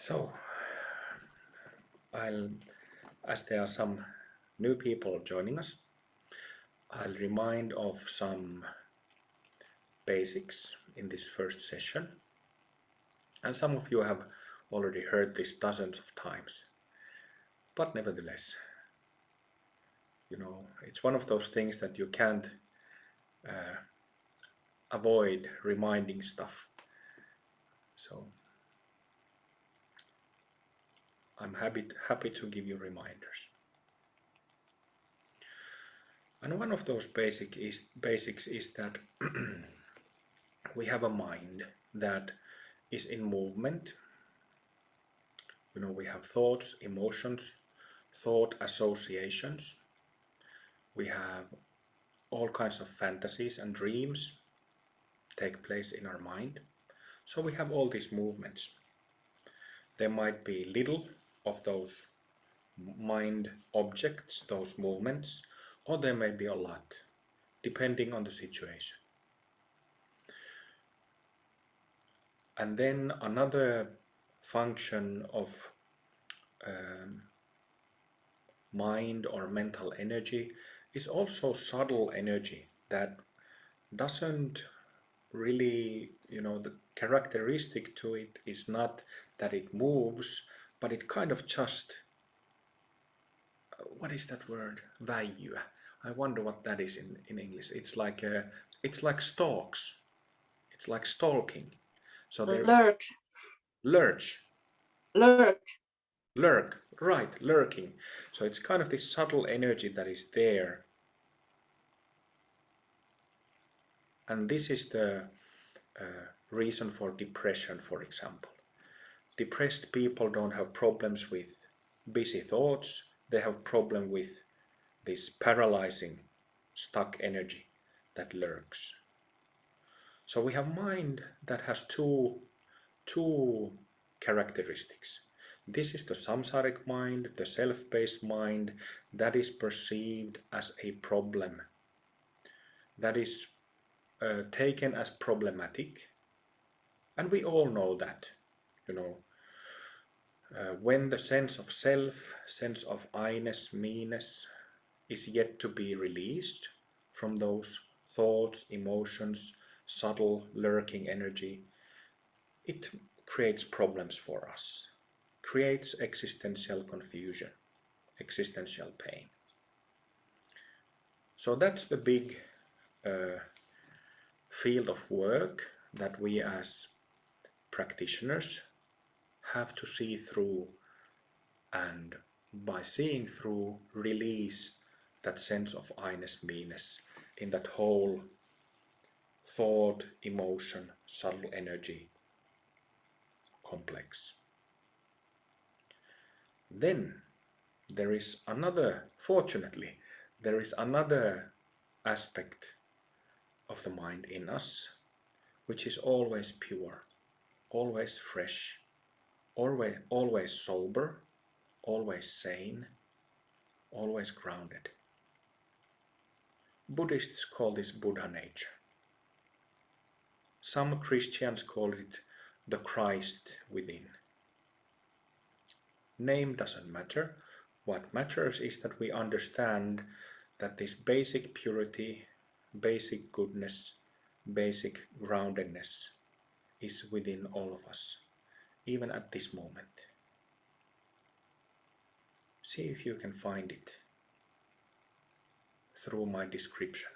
So, as there are some new people joining us, I'll remind of some basics in this first session. And some of you have already heard this dozens of times. But nevertheless, it's one of those things that you can't avoid reminding stuff. So I'm happy to give you reminders. And one of those basics is that we have a mind that is in movement. We have thoughts, emotions, thought associations. We have all kinds of fantasies and dreams take place in our mind. So we have all these movements. There might be little of those mind objects, those movements, or there may be a lot, depending on the situation. And then another function of mind or mental energy is also subtle energy that doesn't really, the characteristic to it is not that it moves, but it kind of just, what is that word? Väijyä. I wonder what that is in English. It's like stalks. It's like stalking. So lurk. Lurch. Lurk. Lurk, right, lurking. So it's kind of this subtle energy that is there. And this is the reason for depression, for example. Depressed people don't have problems with busy thoughts, they have problem with this paralyzing, stuck energy that lurks. So we have mind that has two characteristics. This is the samsaric mind, the self-based mind that is perceived as a problem, that is taken as problematic, and we all know that, when the sense of self, sense of I-ness, me-ness is yet to be released from those thoughts, emotions, subtle lurking energy, it creates problems for us, creates existential confusion, existential pain. So that's the big field of work that we as practitioners have to see through, and by seeing through, release that sense of I-ness, me-ness in that whole thought, emotion, subtle energy complex. Then there is fortunately, there is another aspect of the mind in us, which is always pure, always fresh, always sober, always sane, always grounded. Buddhists call this Buddha nature. Some Christians call it the Christ within. Name doesn't matter. What matters is that we understand that this basic purity, basic goodness, basic groundedness is within all of us, even at this moment. See if you can find it through my description.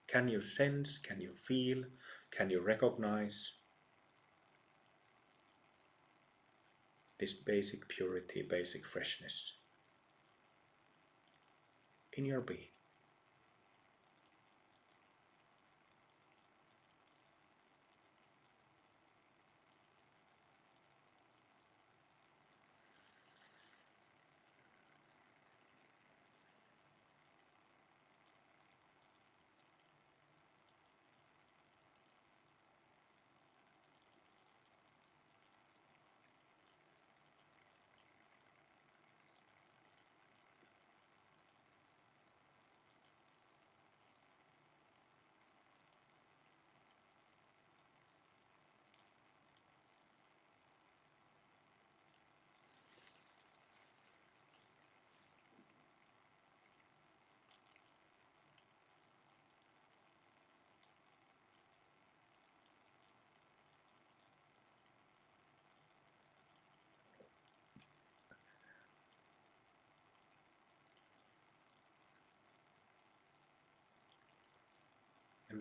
Can you sense, can you feel, can you recognize this basic purity, basic freshness in your being?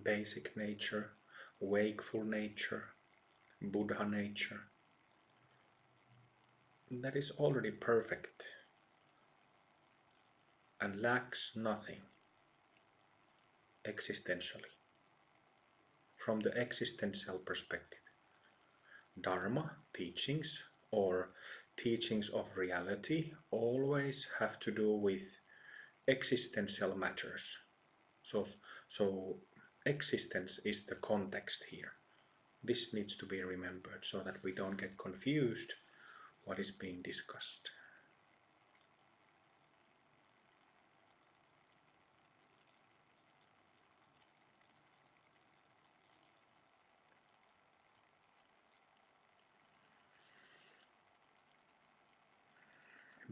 basic nature, wakeful nature, Buddha nature, that is already perfect and lacks nothing existentially. From the existential perspective, Dharma teachings or teachings of reality always have to do with existential matters. So existence is the context here. This needs to be remembered so that we don't get confused what is being discussed.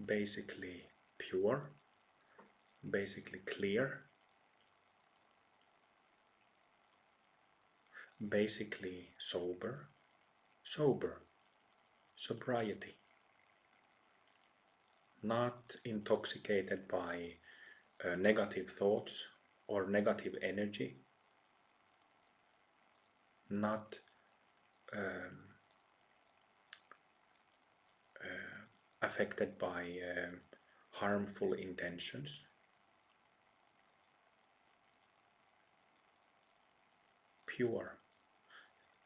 Basically pure, basically clear, basically sober, sobriety, not intoxicated by negative thoughts or negative energy, not affected by harmful intentions, pure,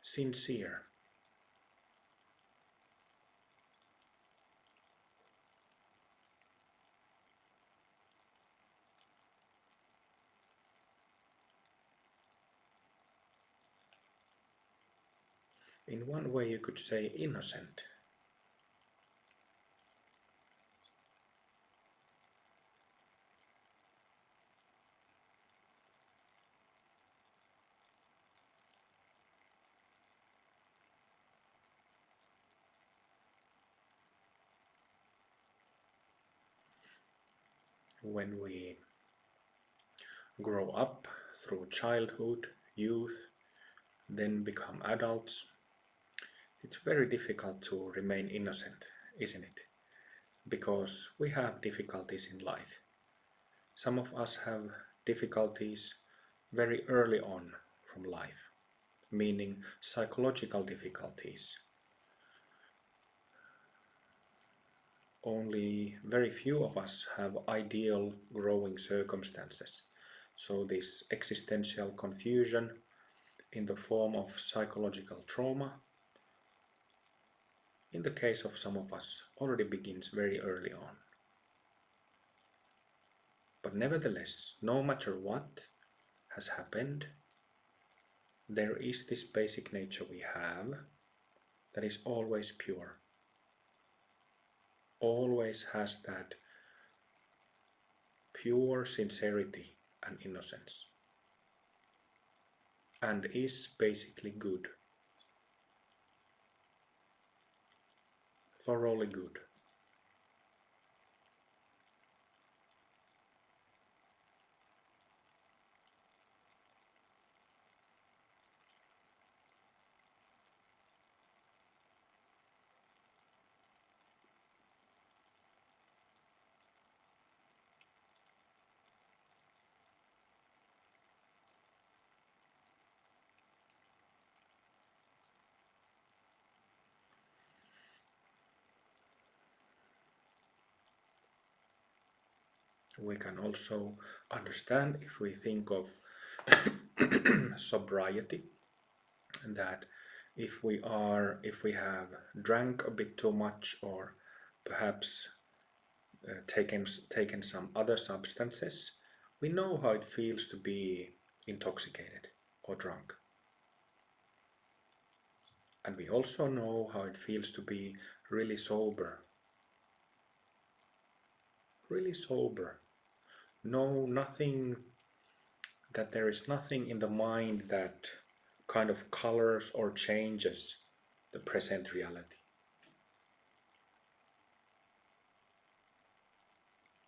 sincere. In one way you could say innocent. When we grow up through childhood, youth, then become adults, it's very difficult to remain innocent, isn't it? Because we have difficulties in life. Some of us have difficulties very early on from life, meaning psychological difficulties. Only very few of us have ideal growing circumstances. So this existential confusion in the form of psychological trauma, in the case of some of us, already begins very early on. But nevertheless, no matter what has happened, there is this basic nature we have that is always pure, always has that pure sincerity and innocence, and is basically good, thoroughly good. We can also understand, if we think of sobriety, that if we have drank a bit too much or perhaps taken some other substances, we know how it feels to be intoxicated or drunk. And we also know how it feels to be really sober. Really sober. No, nothing, that there is nothing in the mind that kind of colors or changes the present reality,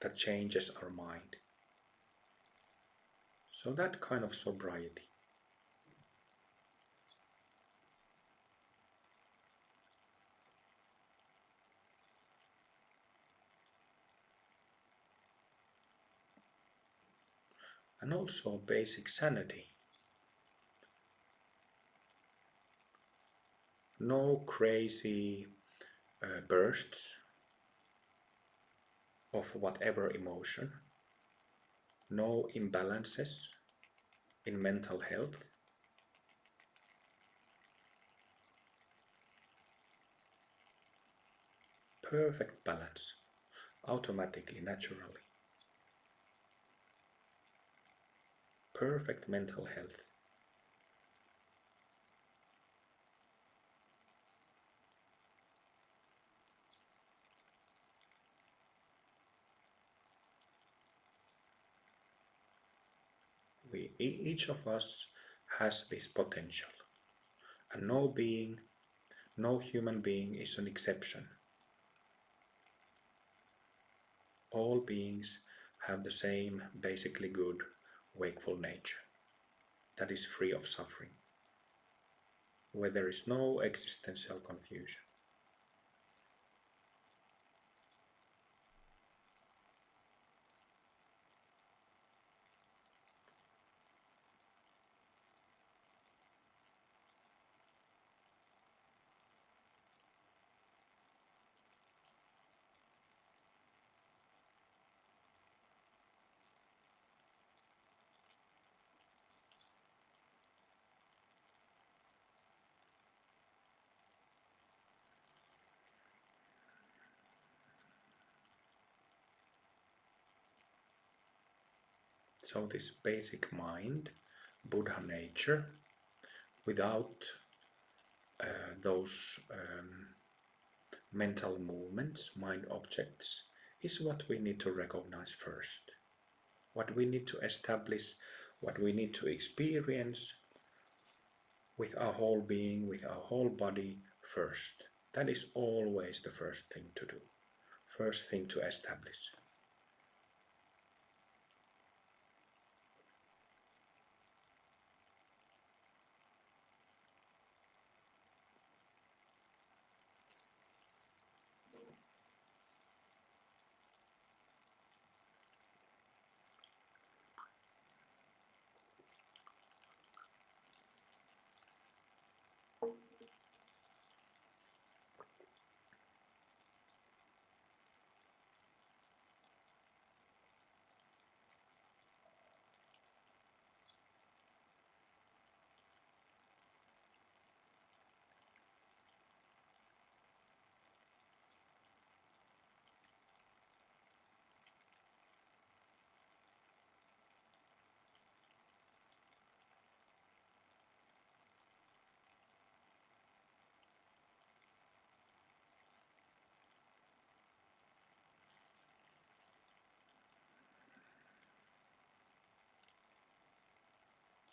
that changes our mind. So that kind of sobriety. And also basic sanity. no crazy bursts of whatever emotion, no imbalances in mental health. Perfect balance, automatically, naturally. Perfect mental health. Each of us has this potential, and no human being is an exception. All beings have the same basically good wakeful nature that is free of suffering, where there is no existential confusion. So this basic mind, Buddha nature, without those mental movements, mind objects, is what we need to recognize first. What we need to establish, what we need to experience with our whole being, with our whole body first. That is always the first thing to do, first thing to establish.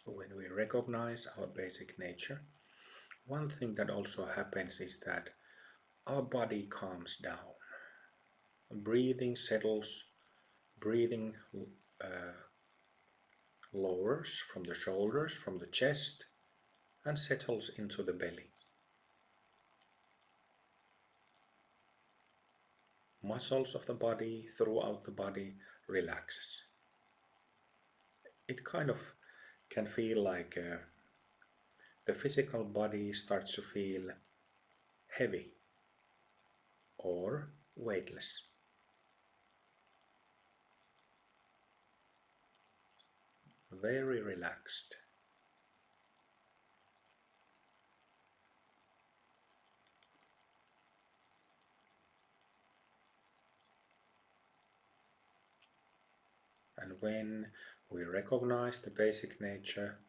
When we recognize our basic nature, one thing that also happens is that our body calms down. Breathing settles, breathing lowers from the shoulders, from the chest, and settles into the belly. Muscles of the body, throughout the body, relaxes. It kind of can feel like the physical body starts to feel heavy or weightless. Very relaxed. And when we recognize the basic nature,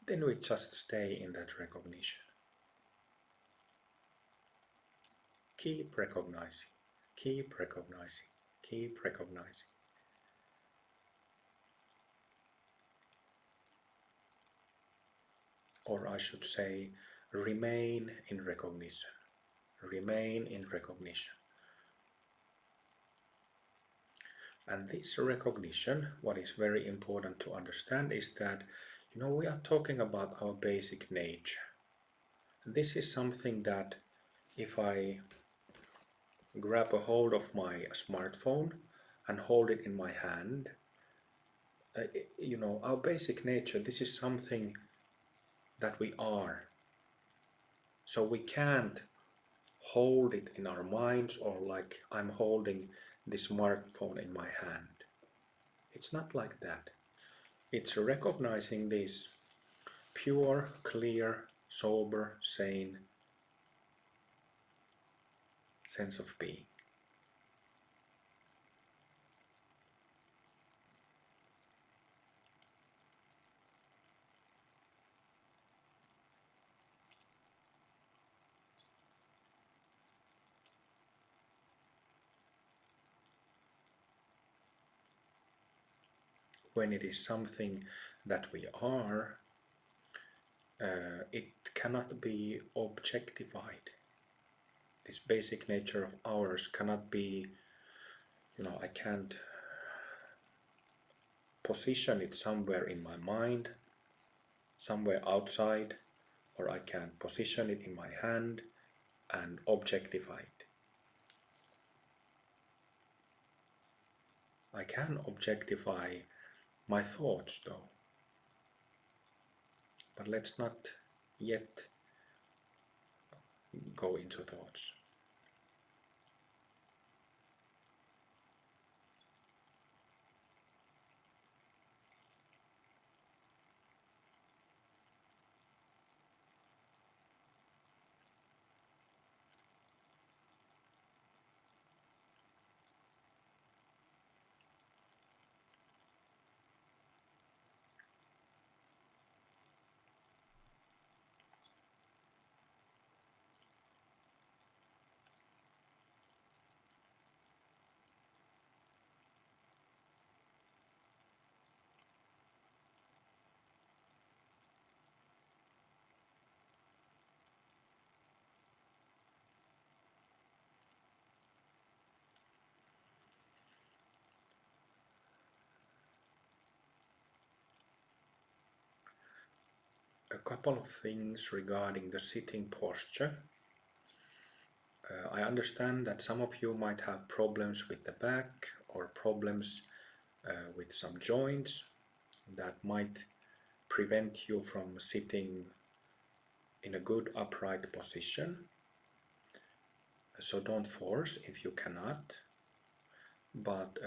then we just stay in that recognition. Keep recognizing, keep recognizing, keep recognizing. Or I should say, remain in recognition. Remain in recognition. And this recognition, what is very important to understand is that, we are talking about our basic nature. This is something that if I grab a hold of my smartphone and hold it in my hand, our basic nature, this is something that we are. So we can't hold it in our minds or like I'm holding this smartphone in my hand. It's not like that. It's recognizing this pure, clear, sober, sane sense of being. When it is something that we are, it cannot be objectified. This basic nature of ours cannot be, I can't position it somewhere in my mind, somewhere outside, or I can position it in my hand and objectify it. I can objectify my thoughts though, but let's not yet go into thoughts. A couple of things regarding the sitting posture. I understand that some of you might have problems with the back or problems with some joints that might prevent you from sitting in a good upright position. So don't force if you cannot, but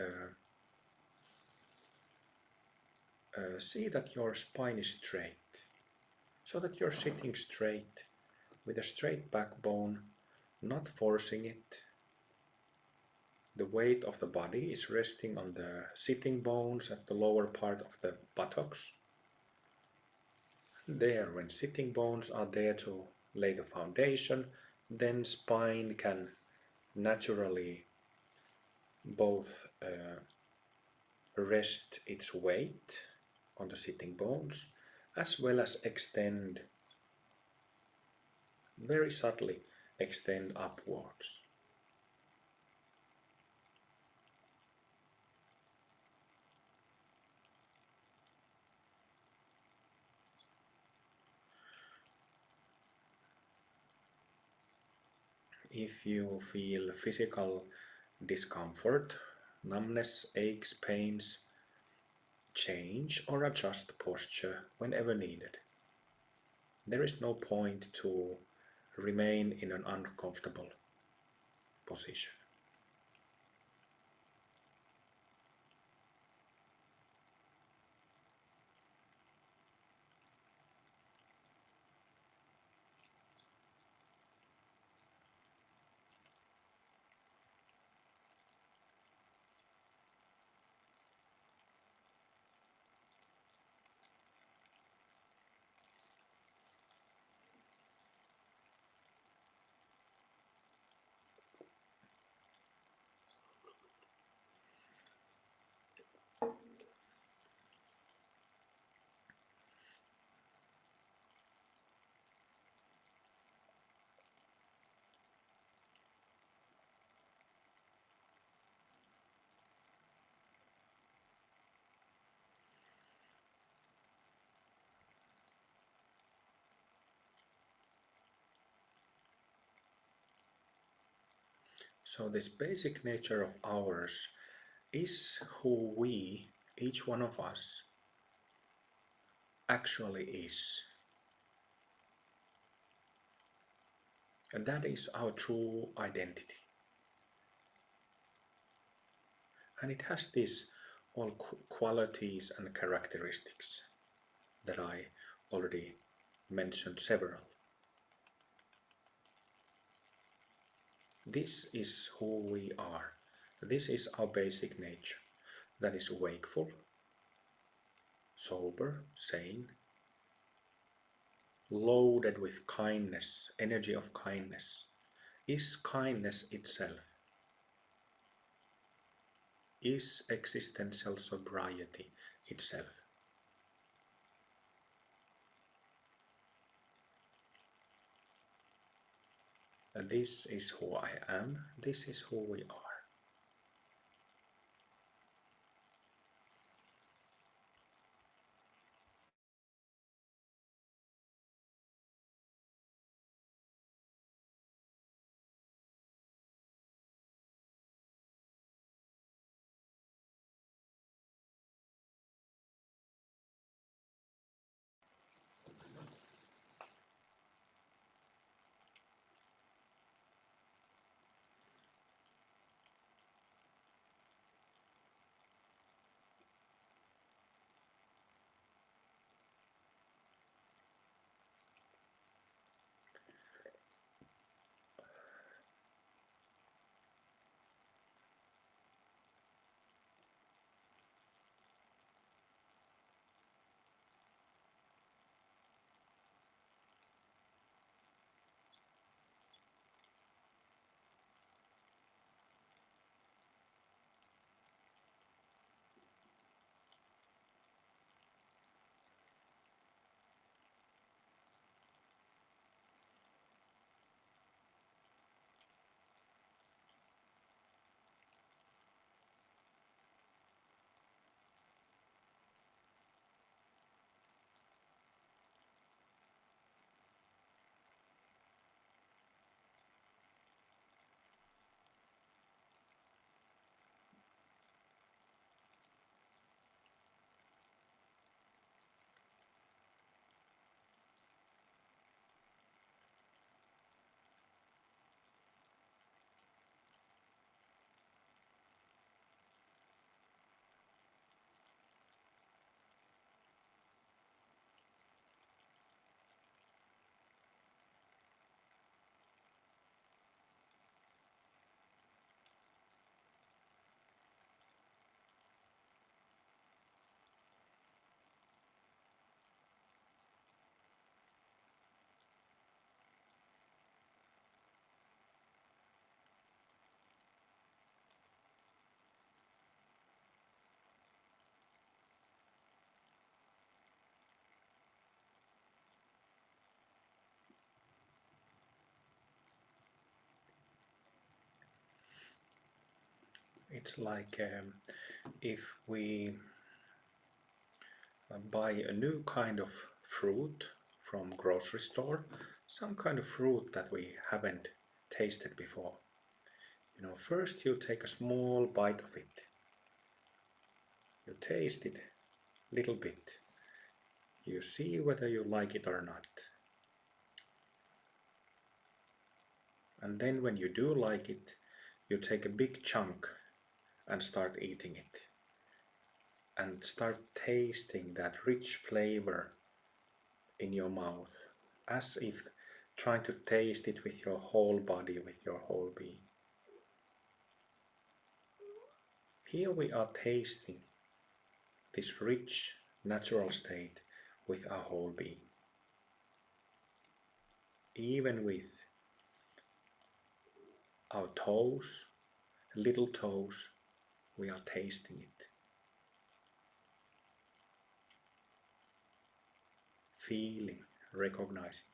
see that your spine is straight, so that you're sitting straight with a straight backbone, not forcing it. The weight of the body is resting on the sitting bones at the lower part of the buttocks. There, when sitting bones are there to lay the foundation, then spine can naturally both rest its weight on the sitting bones as well as extend, very subtly extend upwards. If you feel physical discomfort, numbness, aches, pains, change or adjust posture whenever needed. There is no point to remain in an uncomfortable position. So this basic nature of ours is who we, each one of us, actually is. And that is our true identity. And it has these all qualities and characteristics that I already mentioned several. This is who we are. This is our basic nature. That is wakeful, sober, sane, loaded with kindness, energy of kindness, is kindness itself, is existential sobriety itself. And this is who I am, this is who we are. It's like if we buy a new kind of fruit from grocery store, some kind of fruit that we haven't tasted before. First you take a small bite of it. You taste it a little bit. You see whether you like it or not. And then when you do like it, you take a big chunk and start eating it. And start tasting that rich flavor in your mouth, as if trying to taste it with your whole body, with your whole being. Here we are tasting this rich, natural state with our whole being. Even with our toes, little toes, we are tasting it. Feeling, recognizing.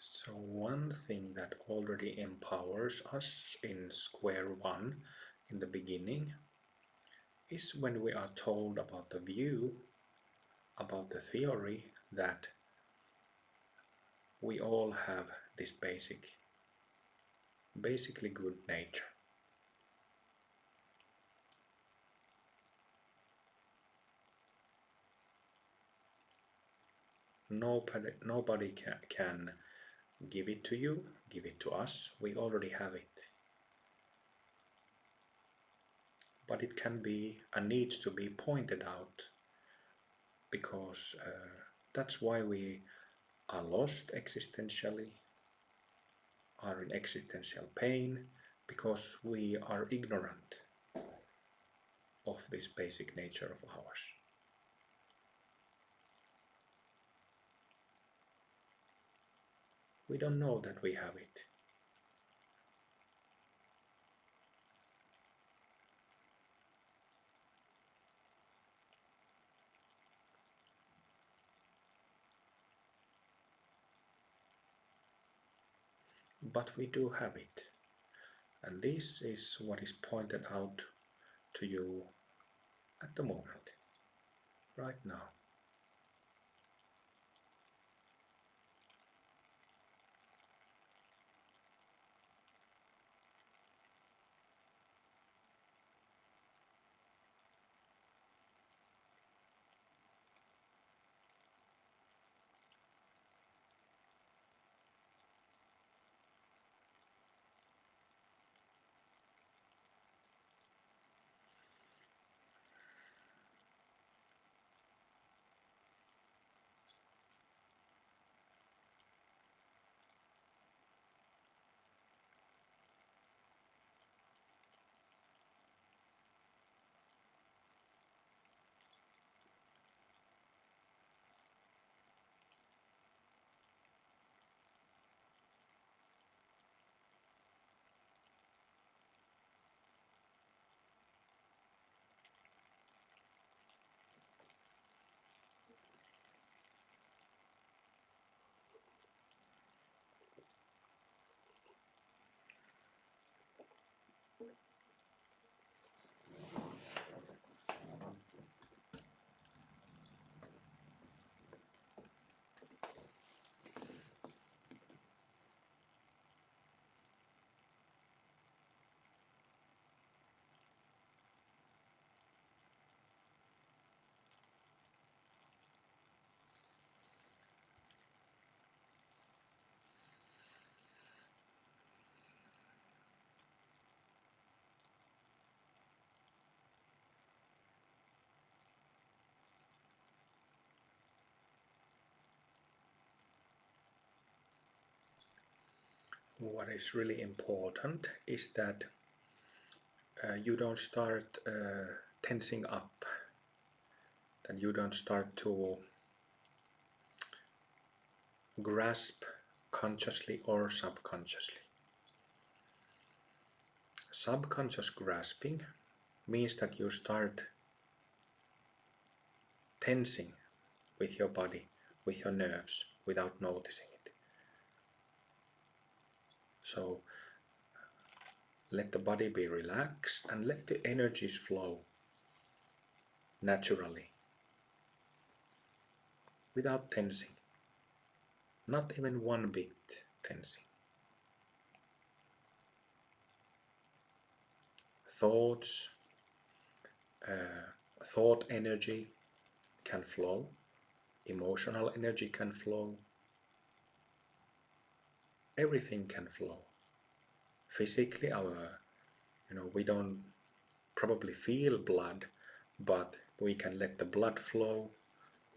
So one thing that already empowers us in square one, in the beginning, is when we are told about the view, about the theory that we all have this basically good nature. Nobody can give it to you, give it to us. We already have it. But it can be and needs to be pointed out, because that's why we are lost existentially, are in existential pain, because we are ignorant of this basic nature of ours. We don't know that we have it. But we do have it. And this is what is pointed out to you at the moment, right now. What is really important is that you don't start tensing up, that you don't start to grasp consciously or subconsciously. Subconscious grasping means that you start tensing with your body, with your nerves, without noticing it. So let the body be relaxed and let the energies flow naturally, without tensing, not even one bit tensing. Thoughts, thought energy can flow, emotional energy can flow, everything can flow. Physically, we don't probably feel blood, but we can let the blood flow,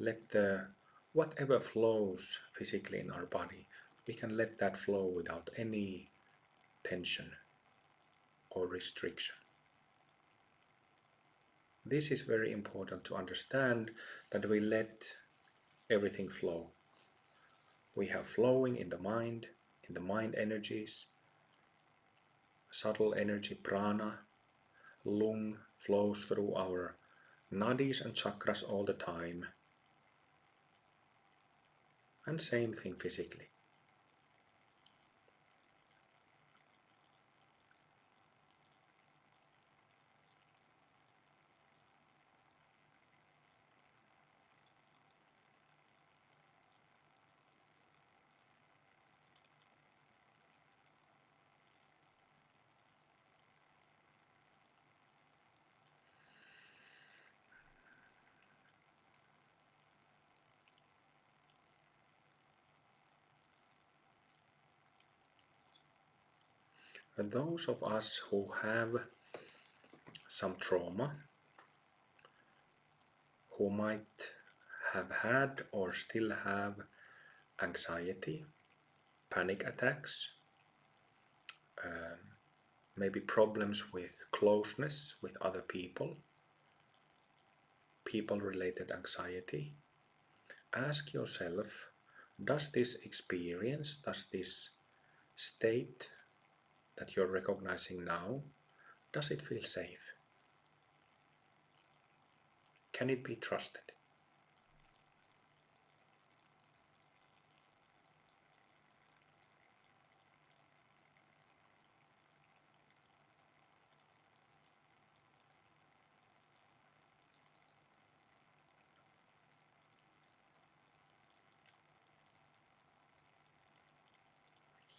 let the whatever flows physically in our body, we can let that flow without any tension or restriction. This is very important to understand, that we let everything flow. We have flowing in the mind energies, subtle energy prana, lung flows through our nadis and chakras all the time. And same thing physically. And those of us who have some trauma, who might have had or still have anxiety, panic attacks, maybe problems with closeness with other people, people-related anxiety, ask yourself, does this experience, does this state that you're recognizing now, does it feel safe? Can it be trusted?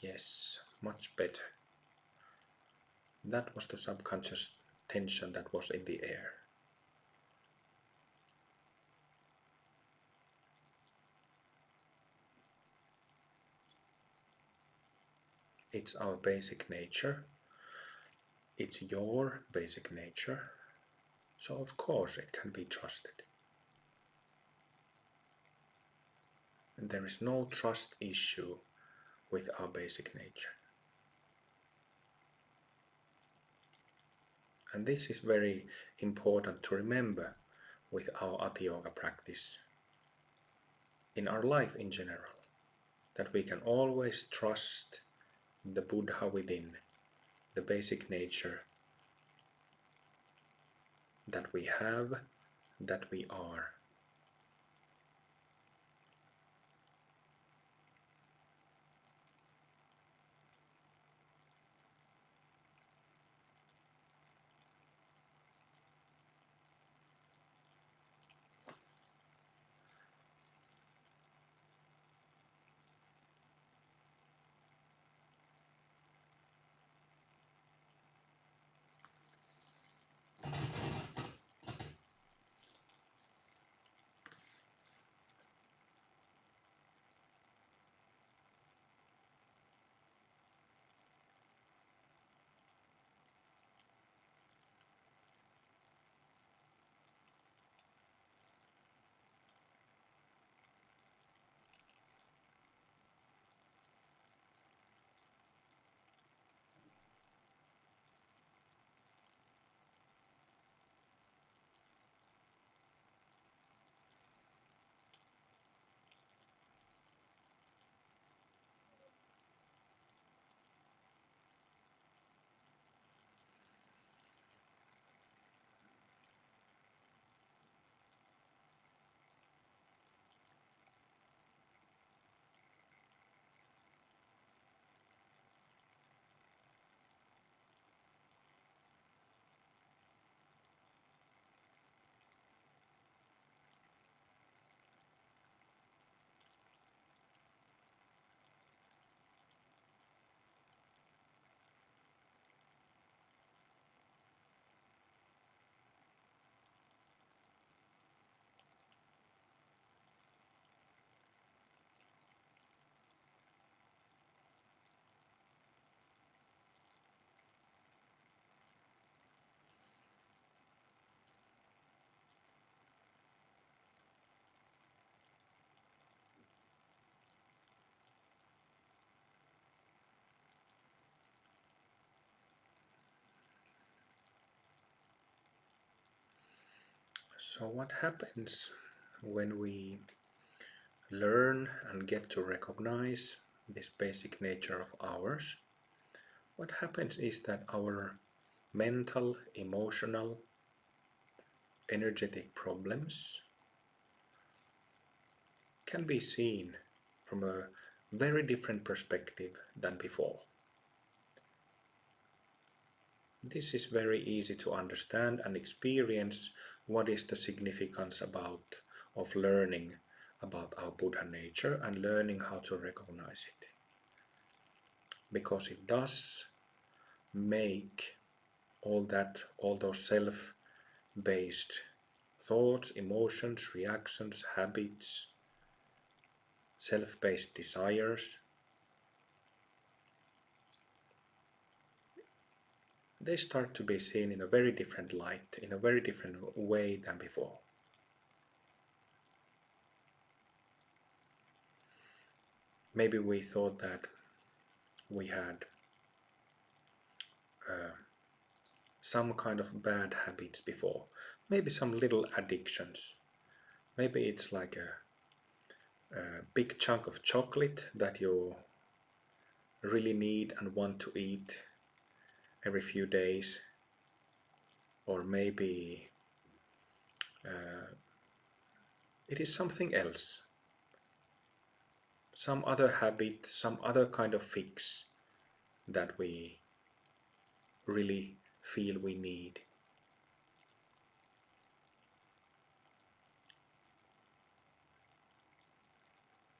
Yes, much better. That was the subconscious tension that was in the air. It's our basic nature. It's your basic nature. So of course it can be trusted. And there is no trust issue with our basic nature. And this is very important to remember with our Ati Yoga practice, in our life in general, that we can always trust the Buddha within, the basic nature that we have, that we are. So what happens when we learn and get to recognize this basic nature of ours? What happens is that our mental, emotional, energetic problems can be seen from a very different perspective than before. This is very easy to understand and experience what is the significance of learning about our Buddha nature and learning how to recognize it. Because it does make all those self-based thoughts, emotions, reactions, habits, self-based desires they start to be seen in a very different light, in a very different way than before. Maybe we thought that we had some kind of bad habits before, maybe some little addictions. Maybe it's like a big chunk of chocolate that you really need and want to eat every few days, or maybe it is something else, some other habit, some other kind of fix that we really feel we need.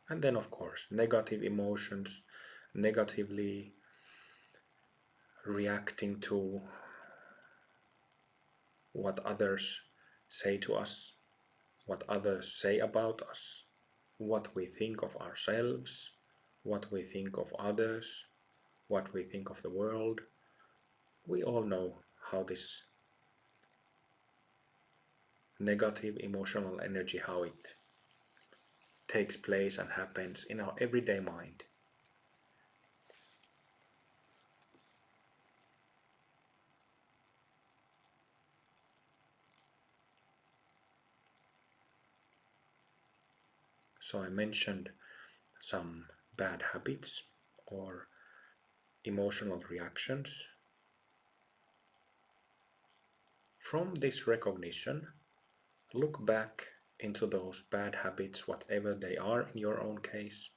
And then, of course, negative emotions, negatively reacting to what others say to us, what others say about us, what we think of ourselves, what we think of others, what we think of the world. We all know how this negative emotional energy, how it takes place and happens in our everyday mind. So I mentioned some bad habits or emotional reactions. From this recognition, look back into those bad habits, whatever they are in your own case,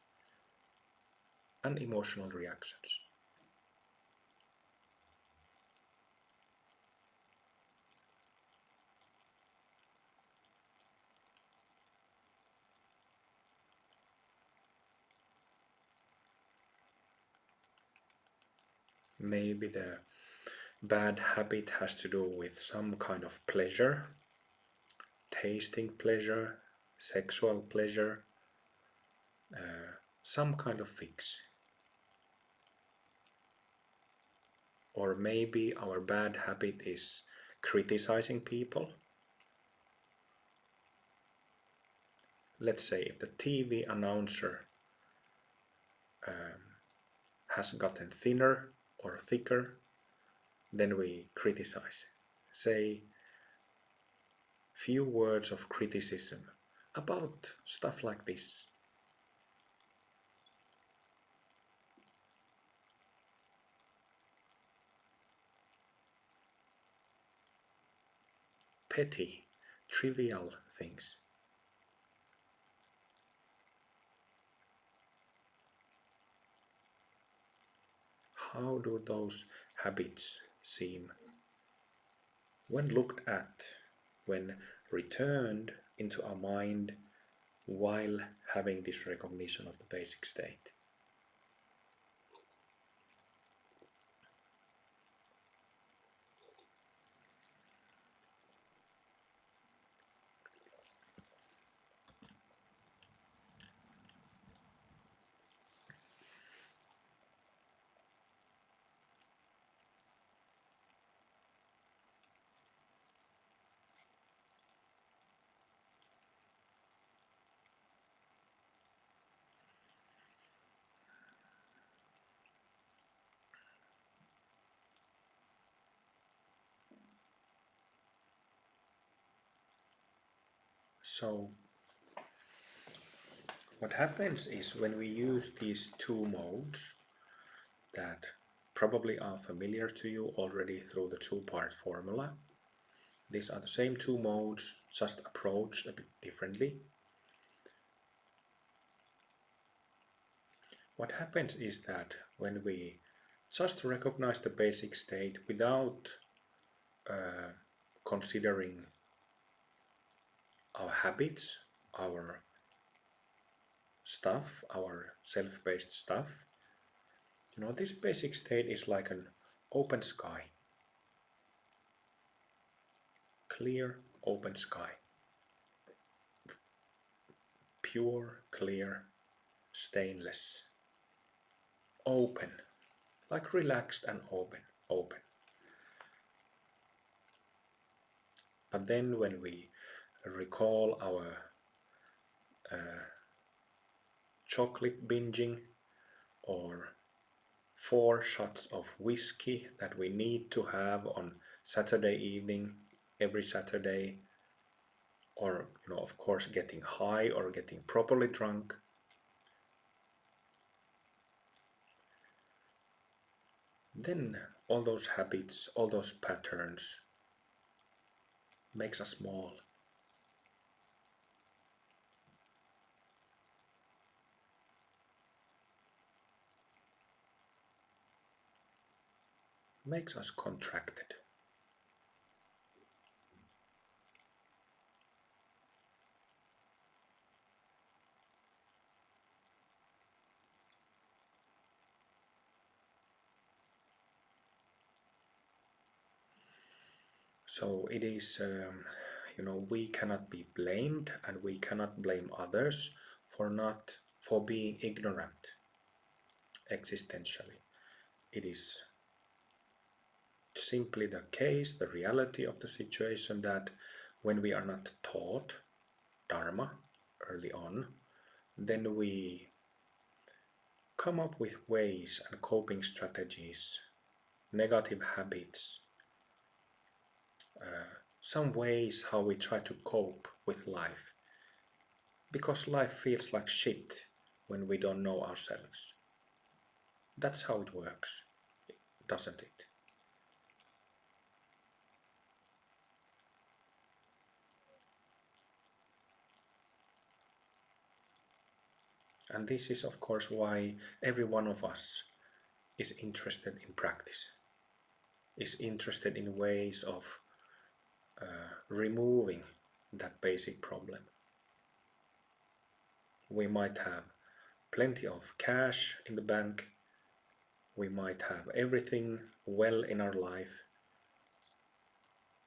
and emotional reactions. Maybe the bad habit has to do with some kind of pleasure, tasting pleasure, sexual pleasure, some kind of fix. Or maybe our bad habit is criticizing people. Let's say if the TV announcer has gotten thinner or thicker, then we criticize. Say few words of criticism about stuff like this. Petty, trivial things. How do those habits seem when looked at, when returned into our mind while having this recognition of the basic state? So what happens is when we use these two modes that probably are familiar to you already through the two-part formula, these are the same two modes, just approached a bit differently. What happens is that when we just recognize the basic state without considering our habits, our stuff, our self-based stuff, this basic state is like an open sky. Clear, open sky. Pure, clear, stainless. Open. Like relaxed and open. Open. But then when we recall our chocolate binging or 4 shots of whiskey that we need to have on Saturday evening, every Saturday, or of course getting high or getting properly drunk, then all those habits, all those patterns makes us small. Makes us contracted. So it is, we cannot be blamed, and we cannot blame others for being ignorant existentially. It is simply the case, the reality of the situation, that when we are not taught Dharma early on, then we come up with ways and coping strategies, negative habits, some ways how we try to cope with life. Because life feels like shit when we don't know ourselves. That's how it works, doesn't it? And this is, of course, why every one of us is interested in practice, is interested in ways of removing that basic problem. We might have plenty of cash in the bank, we might have everything well in our life,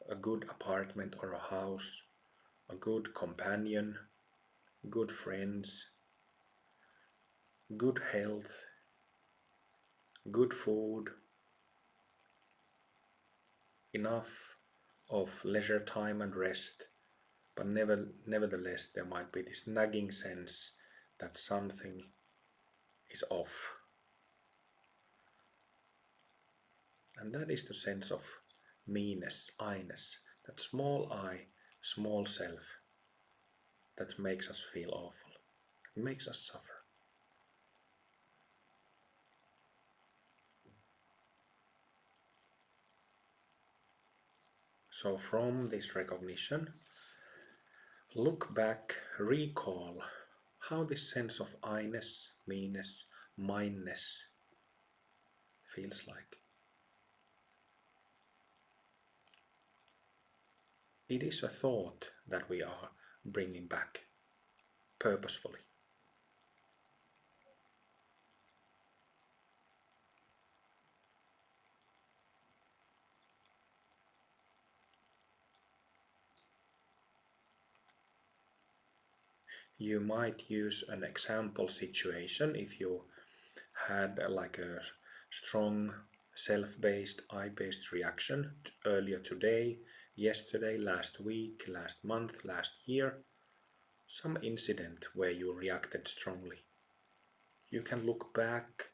a good apartment or a house, a good companion, good friends, good health, good food, enough of leisure time and rest, but nevertheless there might be this nagging sense that something is off. And that is the sense of meanness, I-ness, that small I, small self, that makes us feel awful, that makes us suffer. So from this recognition, look back, recall how this sense of I-ness, me-ness, mine-ness feels like. It is a thought that we are bringing back purposefully. You might use an example situation if you had like a strong self-based, I-based reaction earlier today, yesterday, last week, last month, last year, some incident where you reacted strongly. You can look back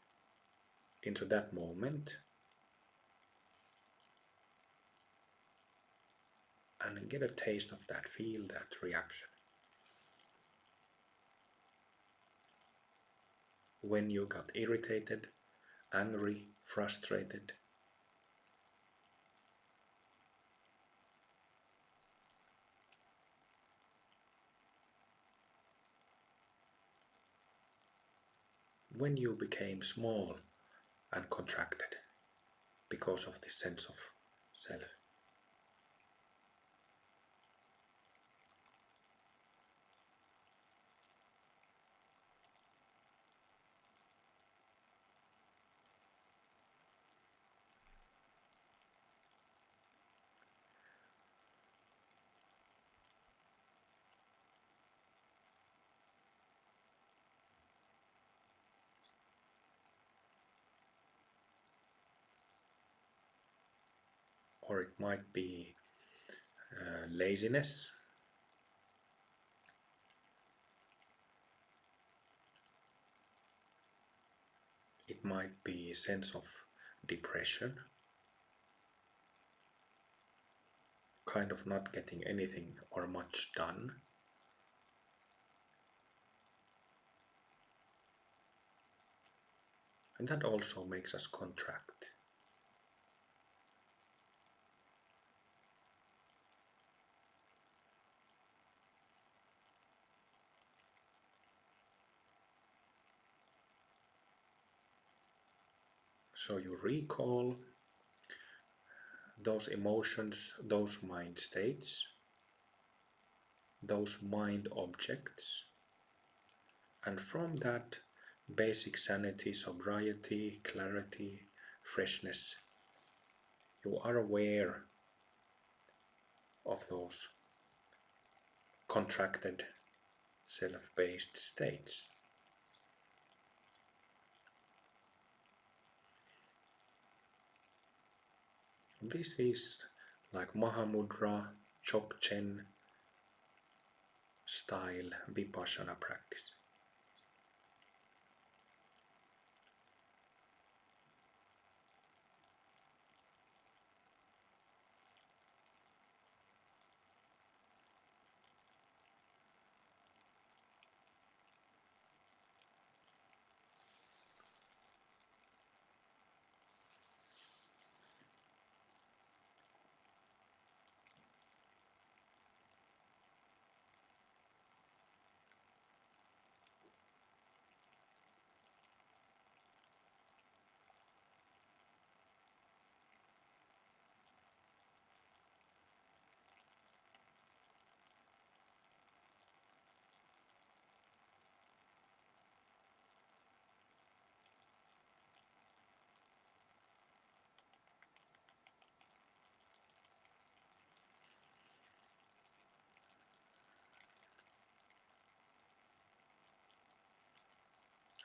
into that moment and get a taste of that, feel that reaction. When you got irritated, angry, frustrated, when you became small and contracted because of this sense of self. Or it might be laziness. It might be a sense of depression, kind of not getting anything or much done. And that also makes us contract. So you recall those emotions, those mind states, those mind objects, and from that basic sanity, sobriety, clarity, freshness, you are aware of those contracted self-based states. This is like Mahamudra, Chokchen style Vipassana practice.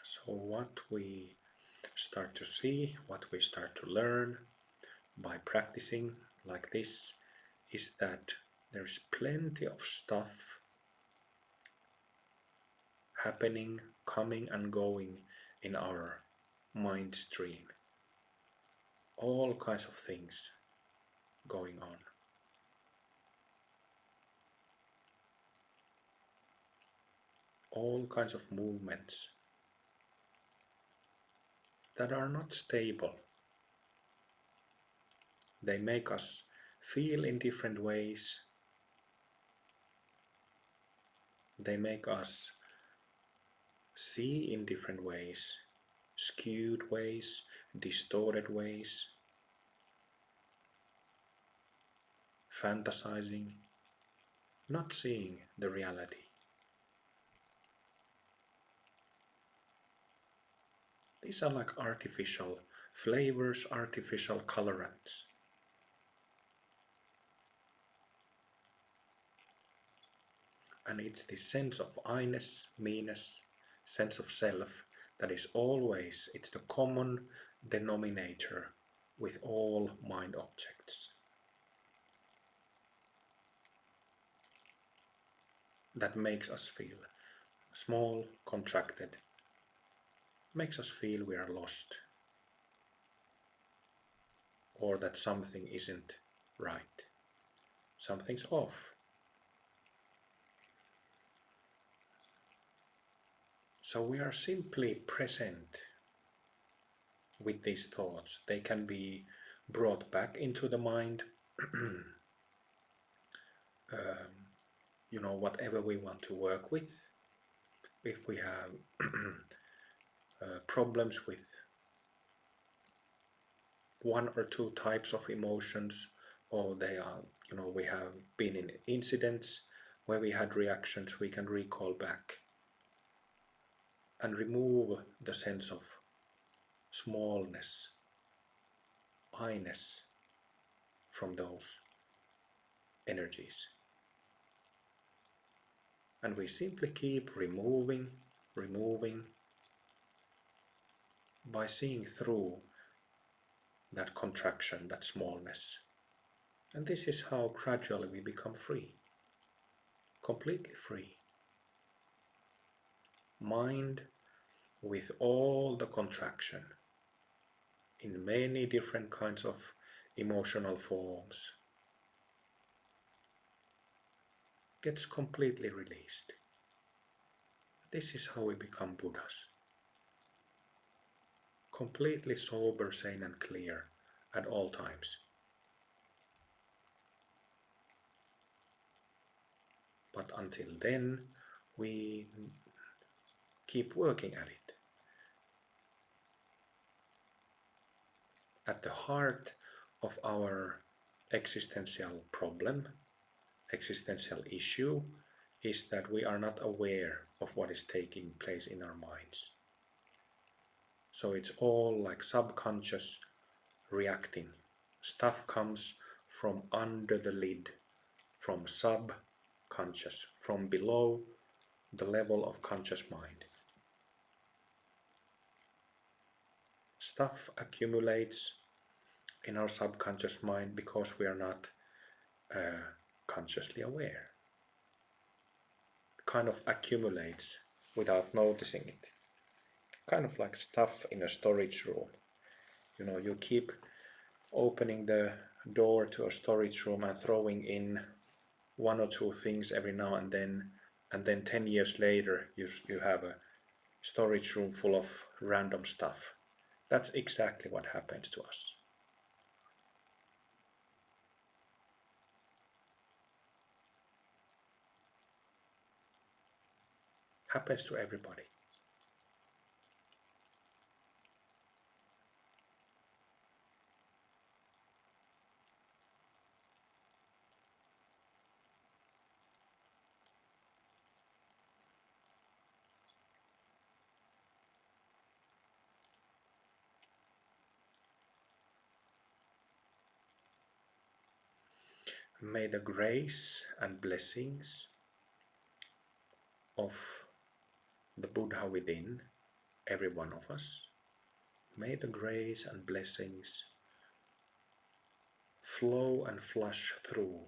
So what we start to see, what we start to learn by practicing like this is that there's plenty of stuff happening, coming and going in our mind stream. All kinds of things going on. All kinds of movements that are not stable. They make us feel in different ways. They make us see in different ways, skewed ways, distorted ways, fantasizing, not seeing the reality. These are like artificial flavors, artificial colorants. And it's this sense of I-ness, me-ness, sense of self that is always, it's the common denominator with all mind objects. That makes us feel small, contracted, makes us feel we are lost, or that something isn't right, something's off. So we are simply present with these thoughts. They can be brought back into the mind, whatever we want to work with. If we have problems with one or two types of emotions, or we have been in incidents where we had reactions, we can recall back and remove the sense of smallness, I-ness from those energies. And we simply keep removing by seeing through that contraction, that smallness, And this is how gradually we become free, completely free. Mind with all the contraction in many different kinds of emotional forms gets completely released. This is how we become Buddhas. Completely sober, sane and clear at all times. But until then, we keep working at it. At the heart of our existential problem, existential issue, is that we are not aware of what is taking place in our minds. So it's all like subconscious reacting. Stuff comes from under the lid, from subconscious, from below the level of conscious mind. Stuff accumulates in our subconscious mind because we are not consciously aware. It kind of accumulates without noticing it. Kind of like stuff in a storage room. You know, you keep opening the door to a storage room and throwing in one or two things every now and then 10 years later you have a storage room full of random stuff. That's exactly what happens to us. Happens to everybody. May the grace and blessings of the Buddha within every one of us, may the grace and blessings flow and flush through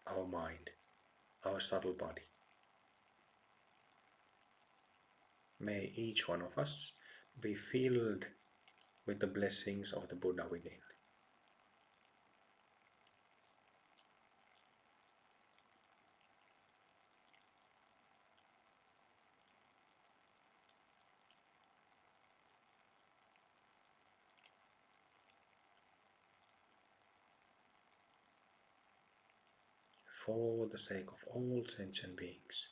our mind, our subtle body. May each one of us be filled with the blessings of the Buddha within. For the sake of all sentient beings.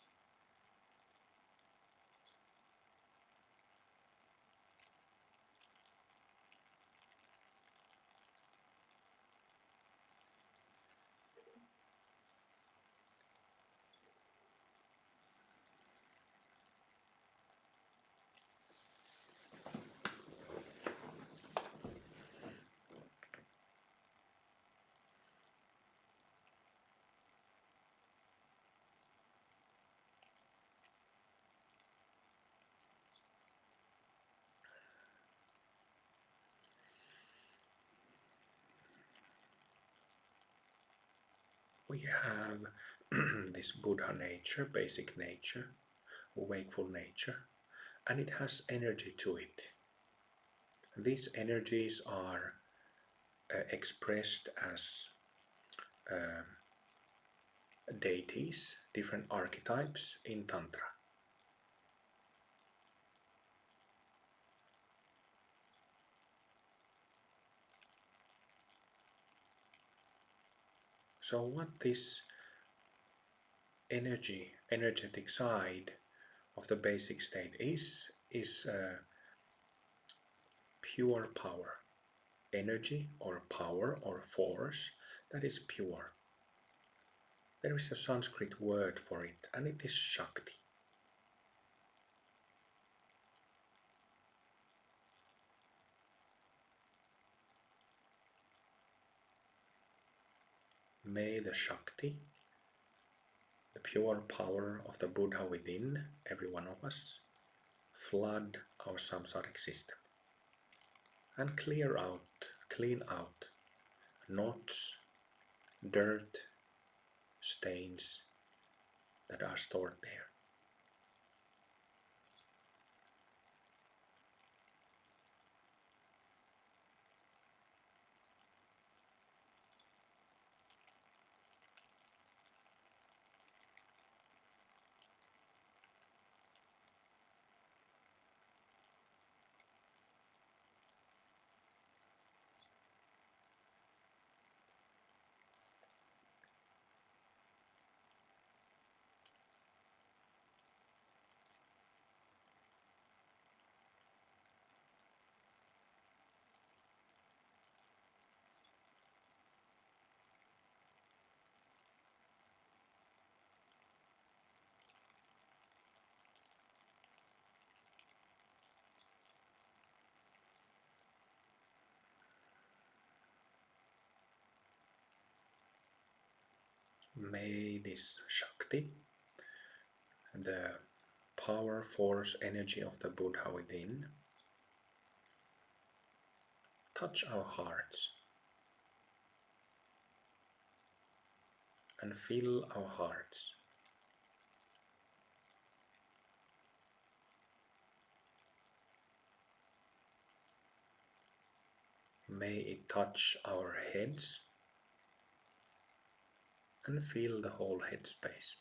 We have this Buddha nature, basic nature, wakeful nature, and it has energy to it. These energies are expressed as deities, different archetypes in Tantra. So what this energetic side of the basic state is pure power, energy or power or force that is pure. There is a Sanskrit word for it, and it is Shakti. May the Shakti, the pure power of the Buddha within every one of us, flood our samsaric system and clear out clean out knots, dirt, stains that are stored there. May this Shakti, the power, force, energy of the Buddha within, touch our hearts and fill our hearts. May it touch our heads and fill the whole head space.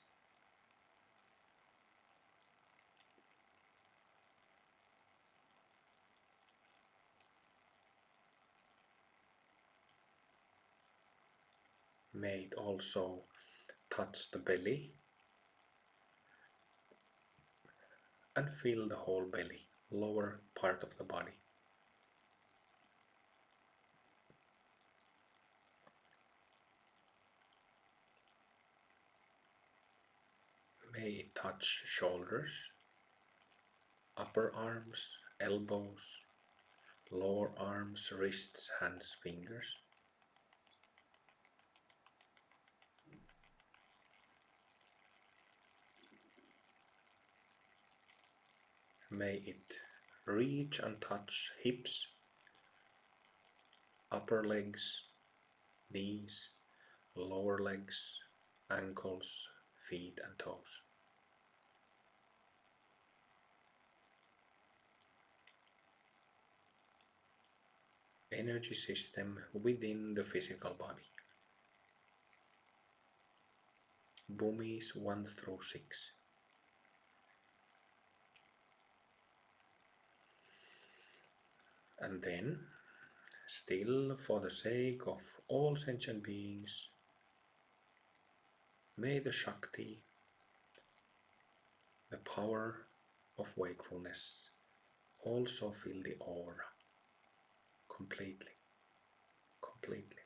May it also touch the belly and fill the whole belly, lower part of the body. May it touch shoulders, upper arms, elbows, lower arms, wrists, hands, fingers. May it reach and touch hips, upper legs, knees, lower legs, ankles, feet and toes. Energy system within the physical body. Bhumis 1 through 6. And then, still for the sake of all sentient beings, may the Shakti, the power of wakefulness, also fill the aura completely, completely.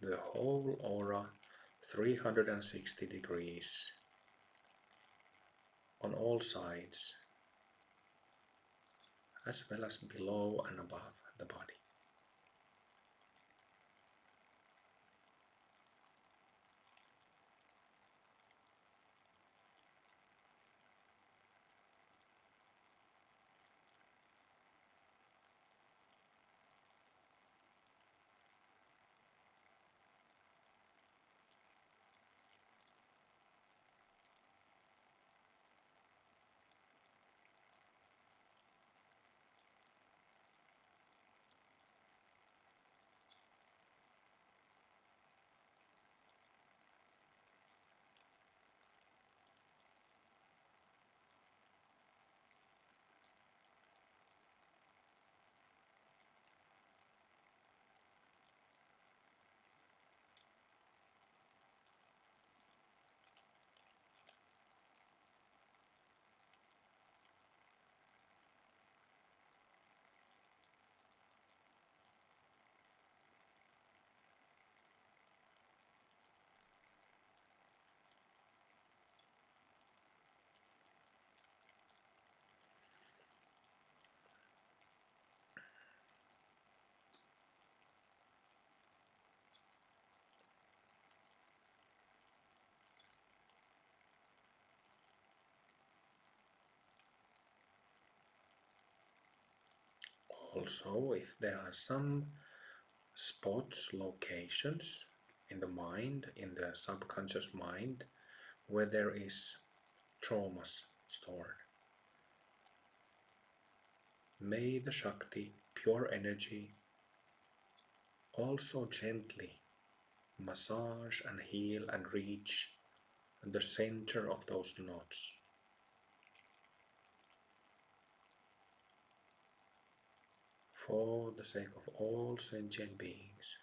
The whole aura 360 degrees on all sides, as well as below and above the body. Also, if there are some spots, locations in the mind, in the subconscious mind, where there is traumas stored, may the Shakti, pure energy, also gently massage and heal and reach the center of those knots. For the sake of all sentient beings.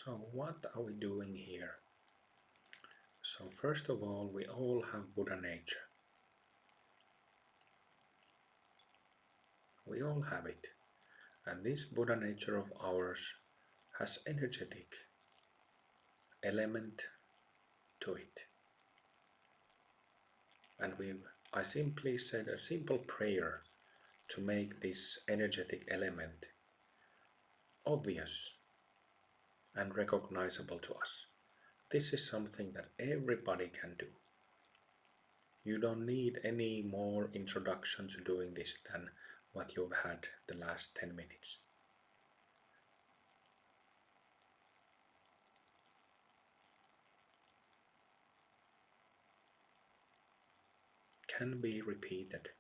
So, what are we doing here? So, first of all, we all have Buddha nature. We all have it. And this Buddha nature of ours has energetic element to it. And I simply said a simple prayer to make this energetic element obvious and recognizable to us. This is something that everybody can do. You don't need any more introduction to doing this than what you've had the last 10 minutes. can be repeated.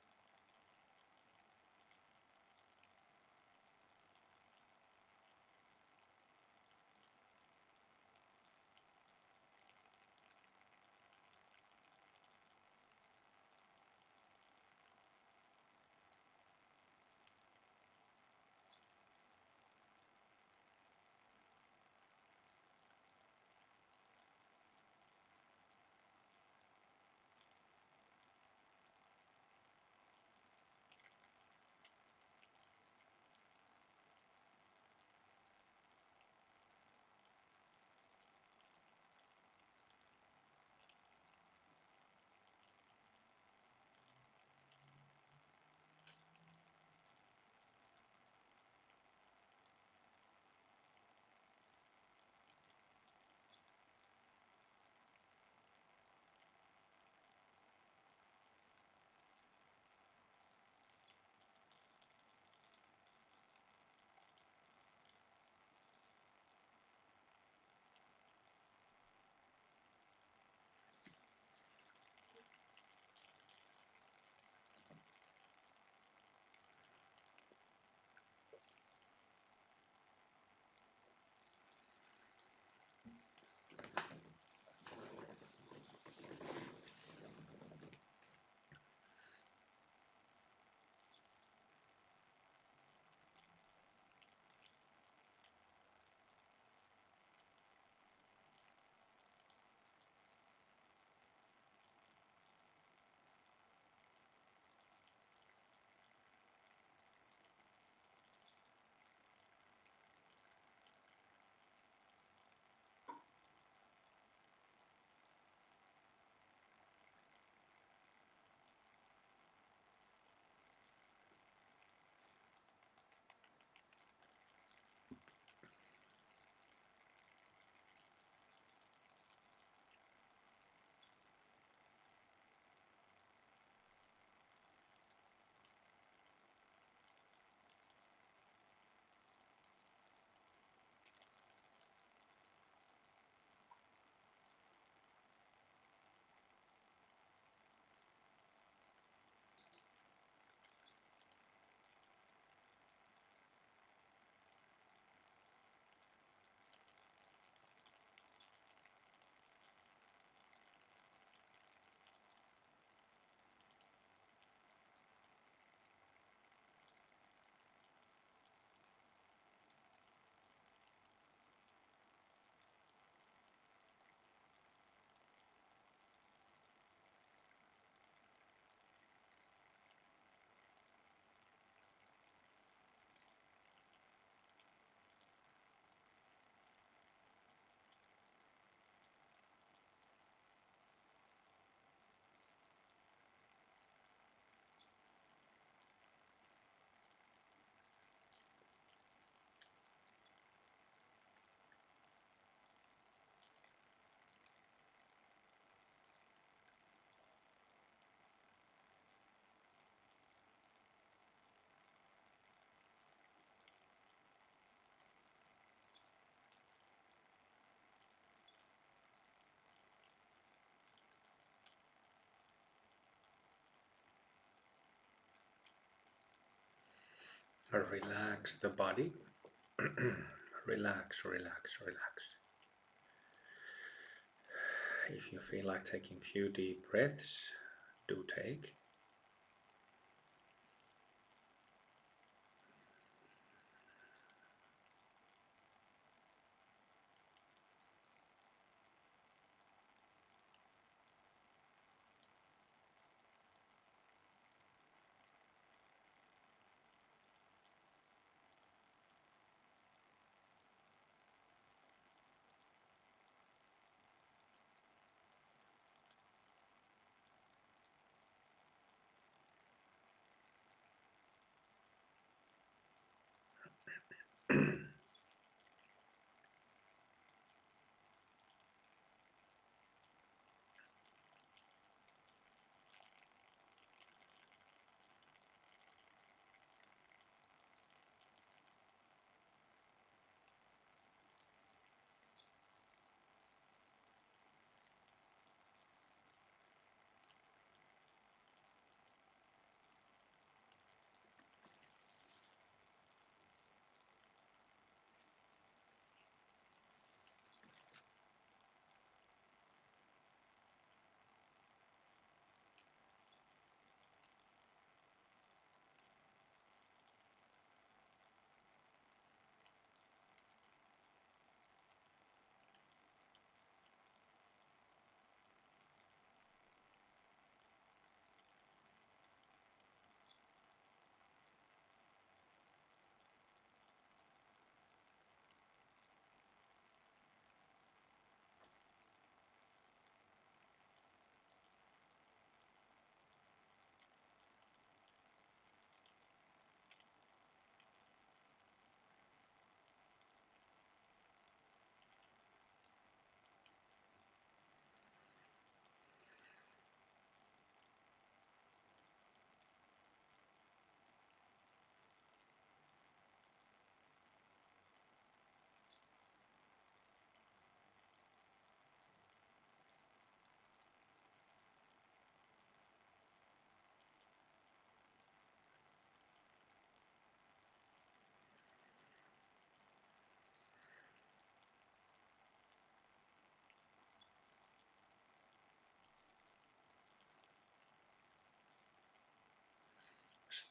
Relax the body. Relax, relax, relax. If you feel like taking few deep breaths, do take.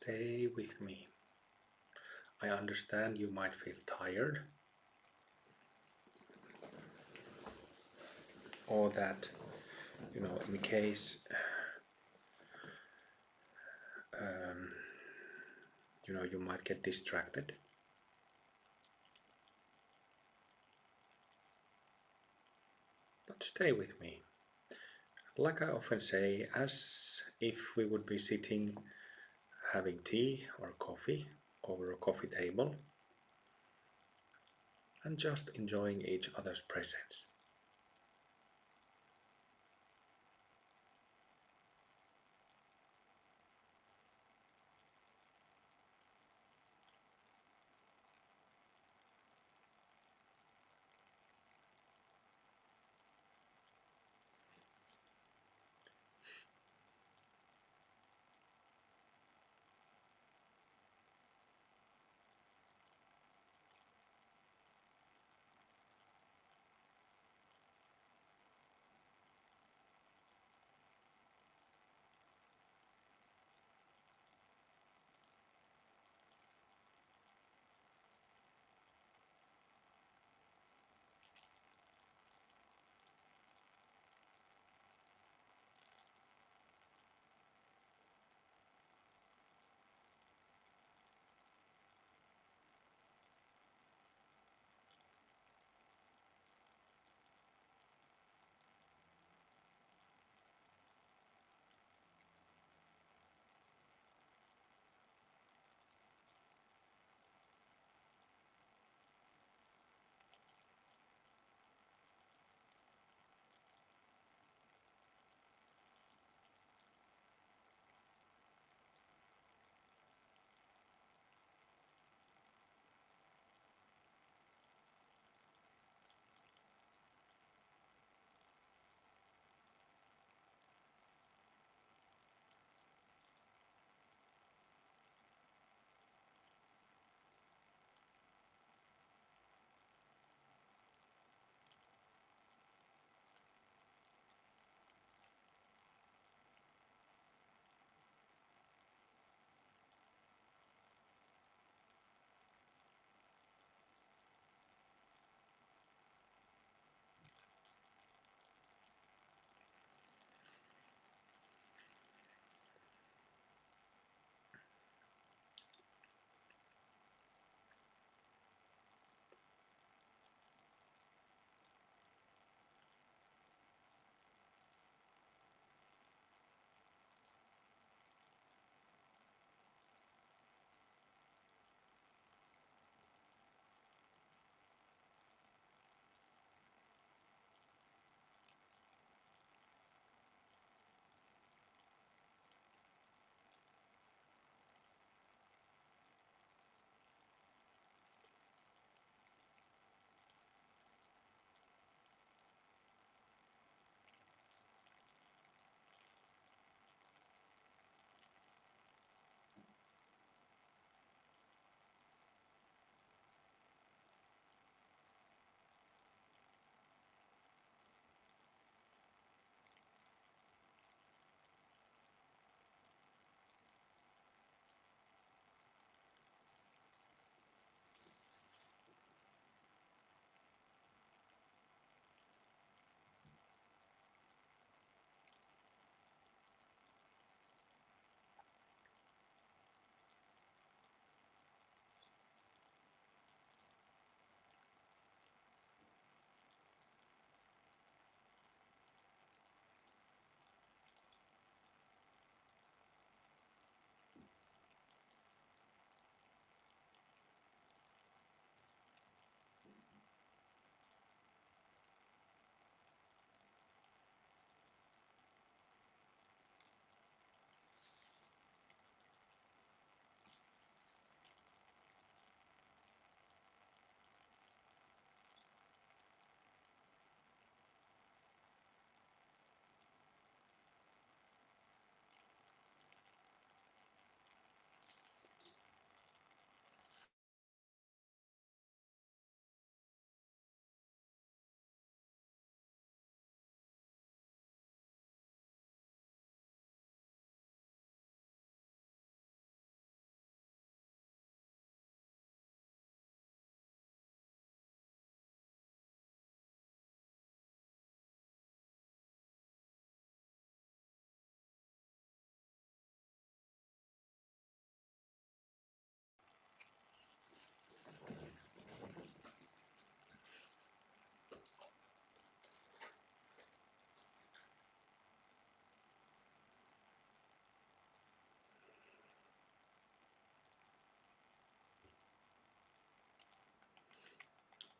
Stay with me. I understand you might feel tired, or that, in case you might get distracted. But stay with me. Like I often say, as if we would be sitting having tea or coffee over a coffee table and just enjoying each other's presence.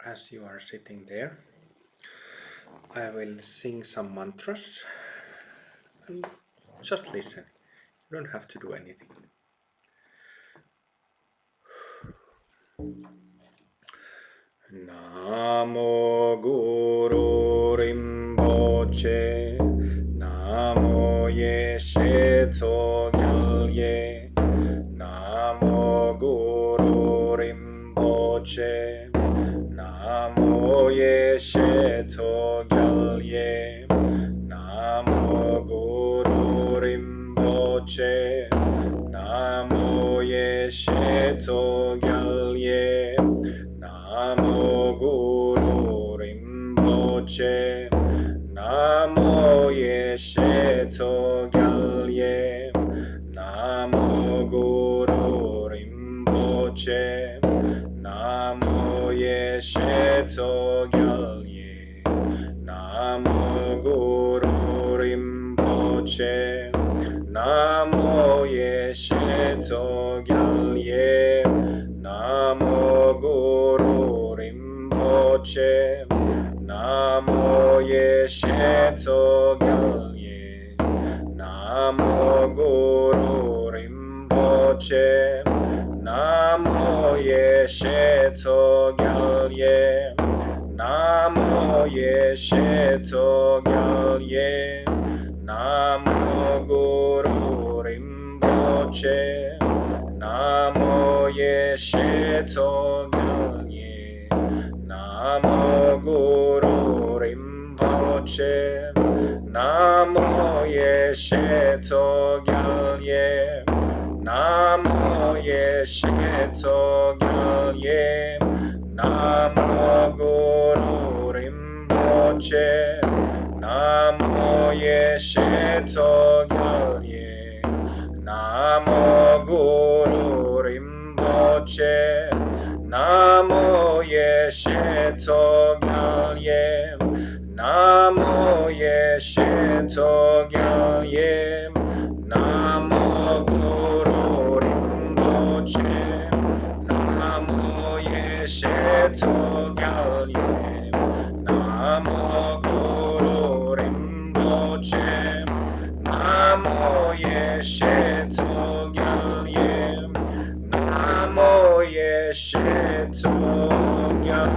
as you are sitting there, I will sing some mantras and just listen. You don't have to do anything. Namo Guru Rinpoche, Namo Yeshe Tsogyalye, Namo Guru Rinpoche, Namo Yeshe Tsogyalye, Namo Guru Rinpoche, Namo Yeshe Tsogyalye, Namo Guru Rinpoche, Namo Yeshe Tsogyalye, Namo Guru Rinpoche, Namo Yeshe Tsogyalye, Namo Guru Rinpoche, Namo Yeshe Tsogyalye, Namo Guru Rinpoche, Namo Yeshe Tsogyalye, Namo Guru Rinpoche, Namo Yeshe Tsogyalye, Namo Yeshe Tsogyalye, Namo Guru Rinpoche, Namo Yeshe Tsogyalye, Namo Guru Rinpoche, Namo Yeshe Tsogyalye, Namo Yeshe Tsogyalye, Namo Guru Rinpoche, Namo Yeshe Tsogyalye, Namo Guru Rinpoche, Namo Yeshe Tsogyalye, Namo Yeshe Tsogyalye, Namo Guru Rinpoche, Namo Yeshe Tsogyalye, Namo Guru Rinpoche, Namo Yeshe Tsogyalye, Namo Yeshe Tsogyalye.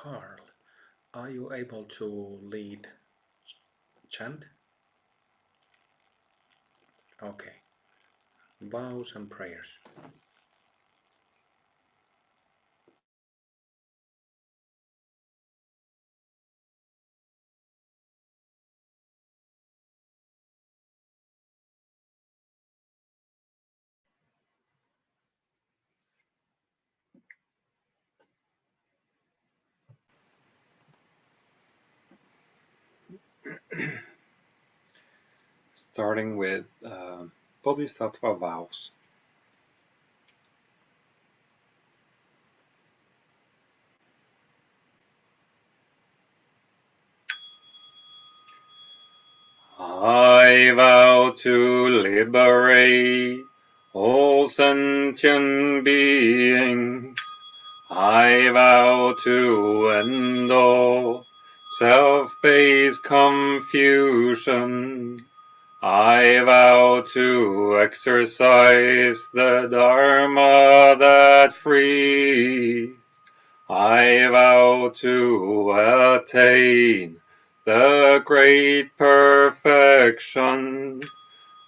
Carl, are you able to lead chant? Okay. Vows and prayers. Starting with Bodhisattva vows. I vow to liberate all sentient beings. I vow to end all self-based confusion. I vow to exercise the Dharma that frees. I vow to attain the great perfection.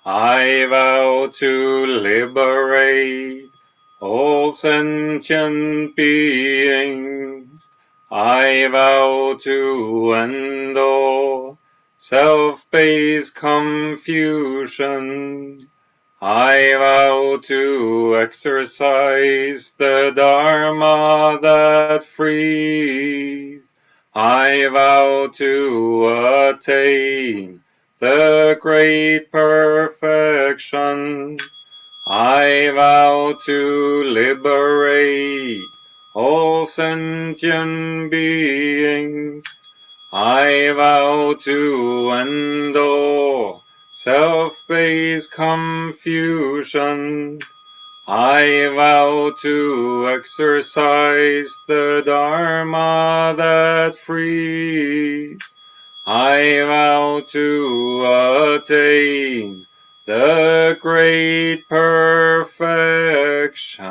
I vow to liberate all sentient beings. I vow to end all self-based confusion. I vow to exercise the Dharma that frees. I vow to attain the great perfection. I vow to liberate all sentient beings. I vow to end all self-based confusion. I vow to exercise the Dharma that frees. I vow to attain the great perfection.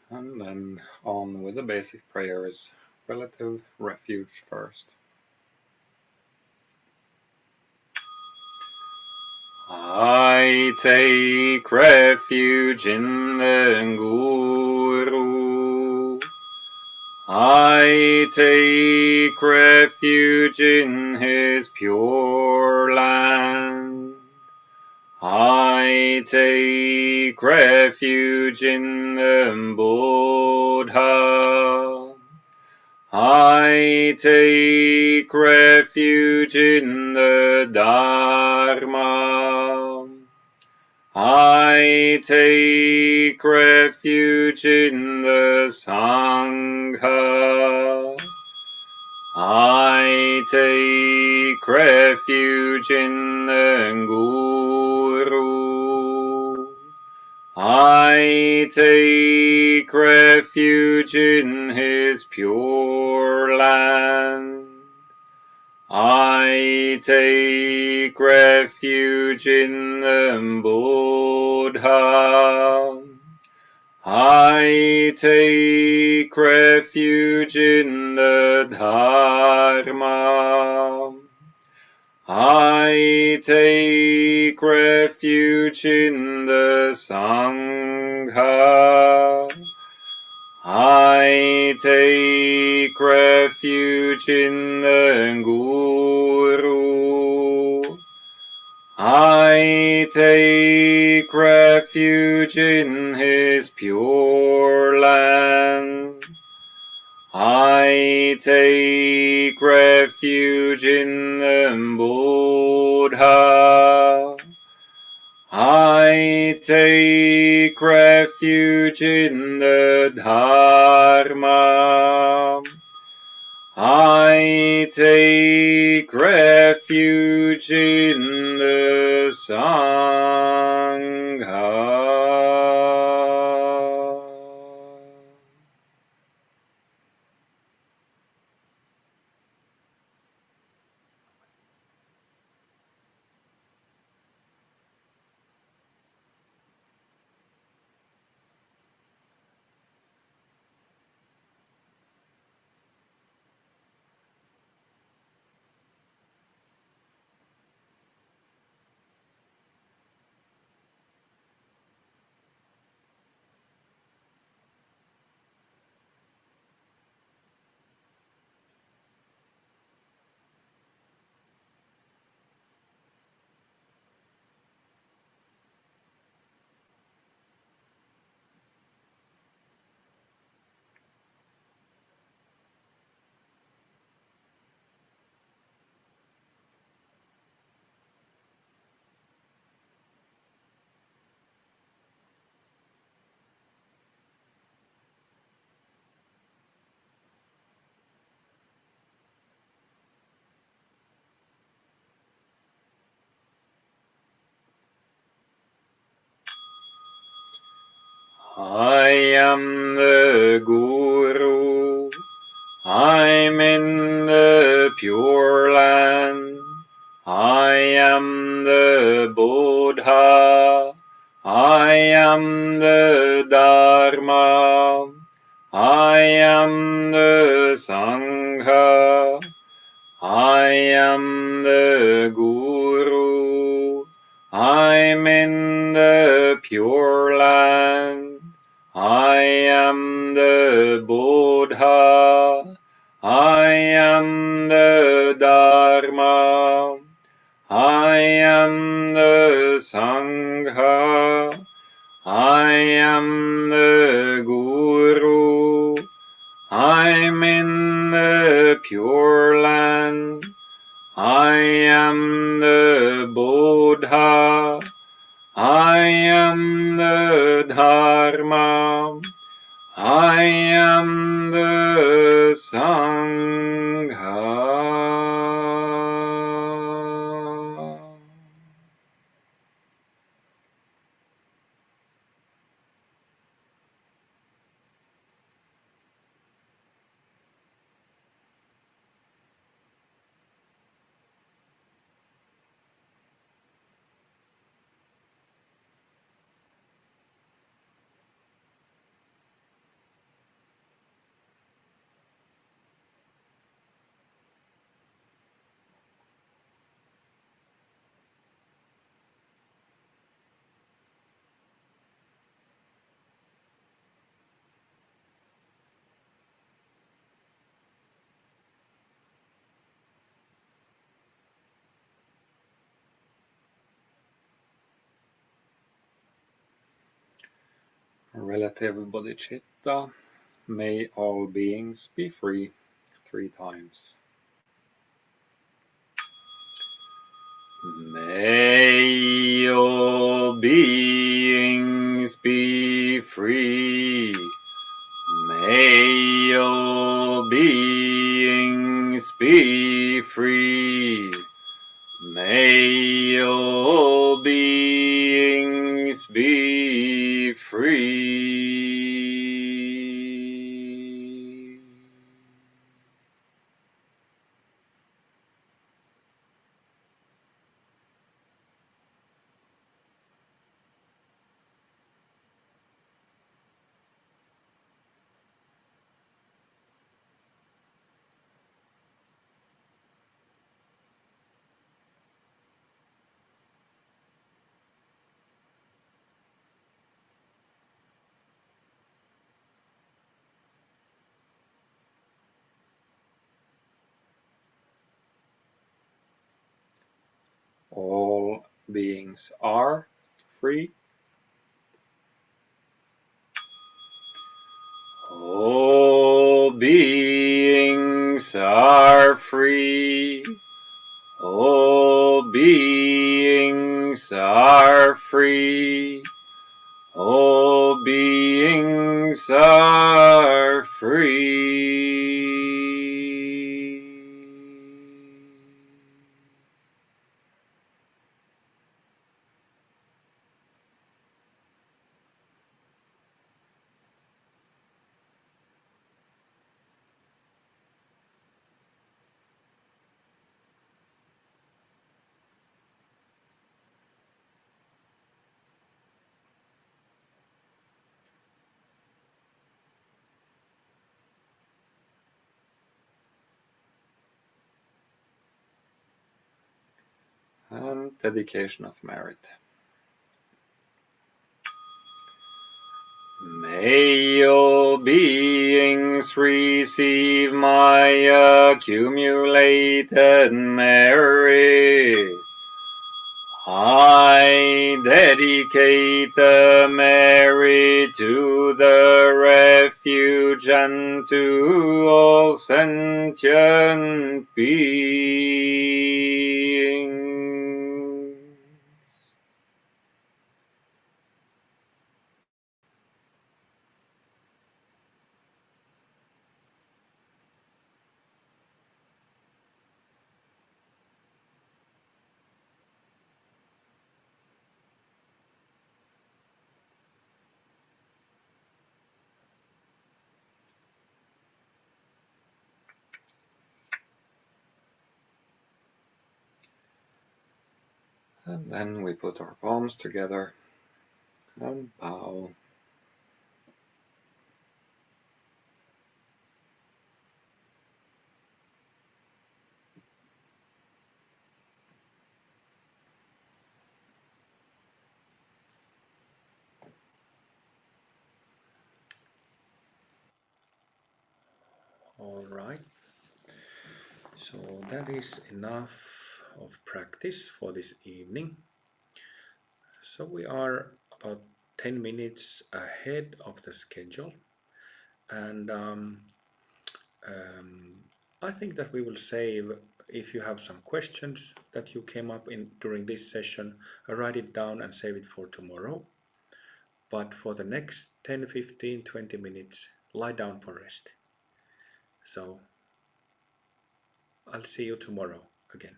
And then on with the basic prayers, relative refuge first. I take refuge in the Guru. I take refuge in his pure land. I take refuge in the Buddha. I take refuge in the Dharma. I take refuge in the Sangha. I take refuge in the Guru. I take refuge in his pure land. I take refuge in the Buddha. I take refuge in the Dharma. I take refuge in the Sangha. I take refuge in the Guru. I take refuge in his pure land. I take refuge in the Buddha. I take refuge in the Dharma. I take refuge in the Sangha. I am the Guru. I'm in the Pure Land. I am the Buddha. I am the Dharma. I am the Sangha. I am the Guru. I'm in the Pure Land. I am the Buddha. I am the Dharma. I am the Sangha. I am the Guru. I'm in the Pure Land. I am the Buddha. I am the Dharma. I am the Sangha. Relative bodhicitta. May all beings be free. 3 times. May all beings be free. May all beings be free. May all beings be free. All beings are free. All beings are free. All beings are free. All beings are free. And dedication of merit. May all beings receive my accumulated merit. I dedicate the merit to the refuge and to all sentient beings. And then we put our palms together and bow. All right. So that is enough of practice for this evening. So we are about 10 minutes ahead of the schedule, and I think that we will save, if you have some questions that you came up in during this session, write it down and save it for tomorrow. But for the next 10, 15, 20 minutes, lie down for rest. So I'll see you tomorrow again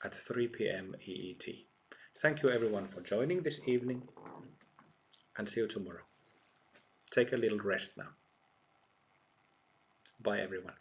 at 3 p.m. EET. Thank you everyone for joining this evening, and see you tomorrow. Take a little rest now. Bye everyone.